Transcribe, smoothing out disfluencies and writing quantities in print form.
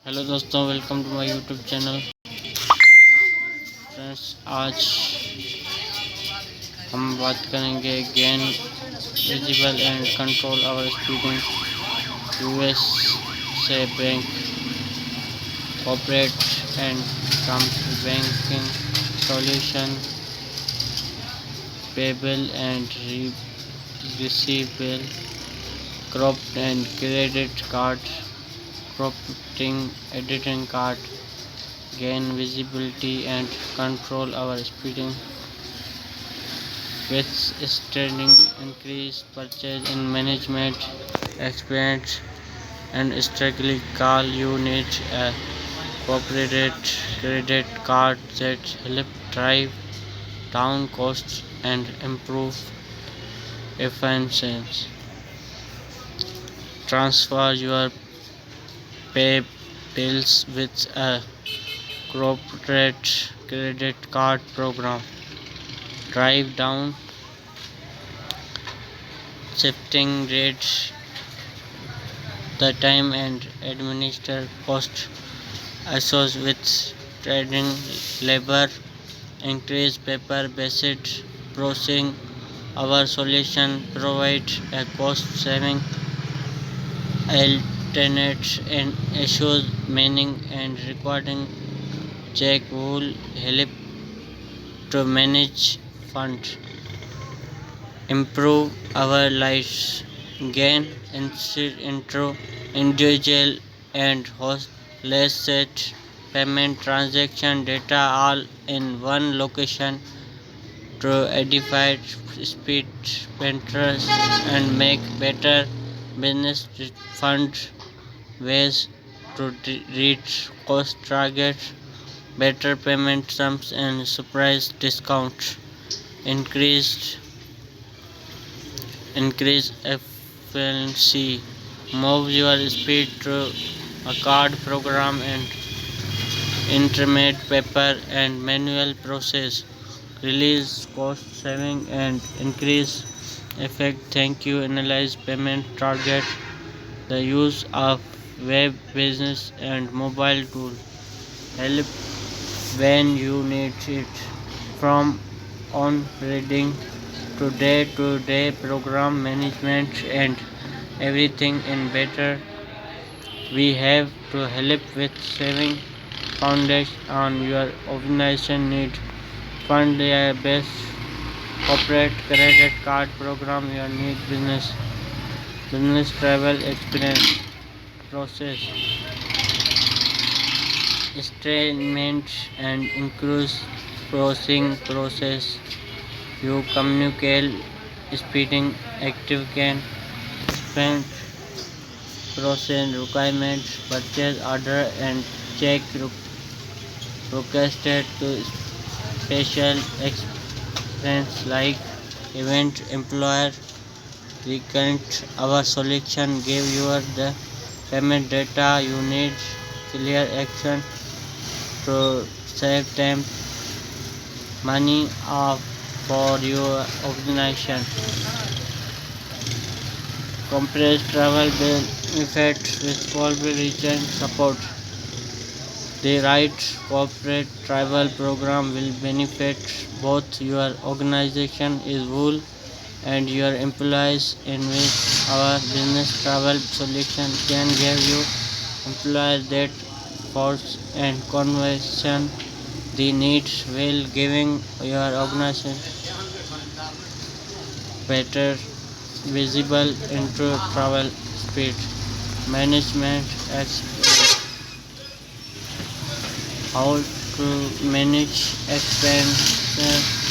Hello दोस्तों, welcome to my YouTube channel. Friends, आज हम बात करेंगे gain visible and control our speeding US से bank corporate and comes banking solution payable and receivable crop and credit card cropping editing card gain visibility and control our speeding with terning increase purchase in management experience and strategically call you need a corporate credit card that help drive down costs and improve efficiency. Transfer your pay bills with a corporate credit card program. Drive down shifting rates, the time and administer cost associated with trading labor, increase paper-based processing. Our solution provides a cost-saving alternate and issues meaning and recording check will help to manage funds, improve our lives, gain intro individual and host less set payment transaction data all in one location to edify speed painters and make better business fund ways to reach cost targets, better payment terms and surprise discounts, increased increase efficiency, move your speed through a card program and intermediate paper and manual process, release cost saving and increase effect. Thank you. Analyze payment target, the use of web business and mobile tool help when you need it, from on reading to day program management and everything in better. We have to help with saving foundation on your organization need. Fund your best corporate credit card program your need business travel experience process statement and increase processing process. You communicate speeding active can spend process requirements purchase order and check requested to special experience like event employer recount. Our selection give you the payment data you need, clear action to save time, money off for your organization. Compressed travel benefits with corporate region support. The right corporate travel program will benefit both your organization as well and your employees, in which our business travel solution can give you employees that force and conversion the needs while giving your organization better visible into travel speed management experience. How to manage expenses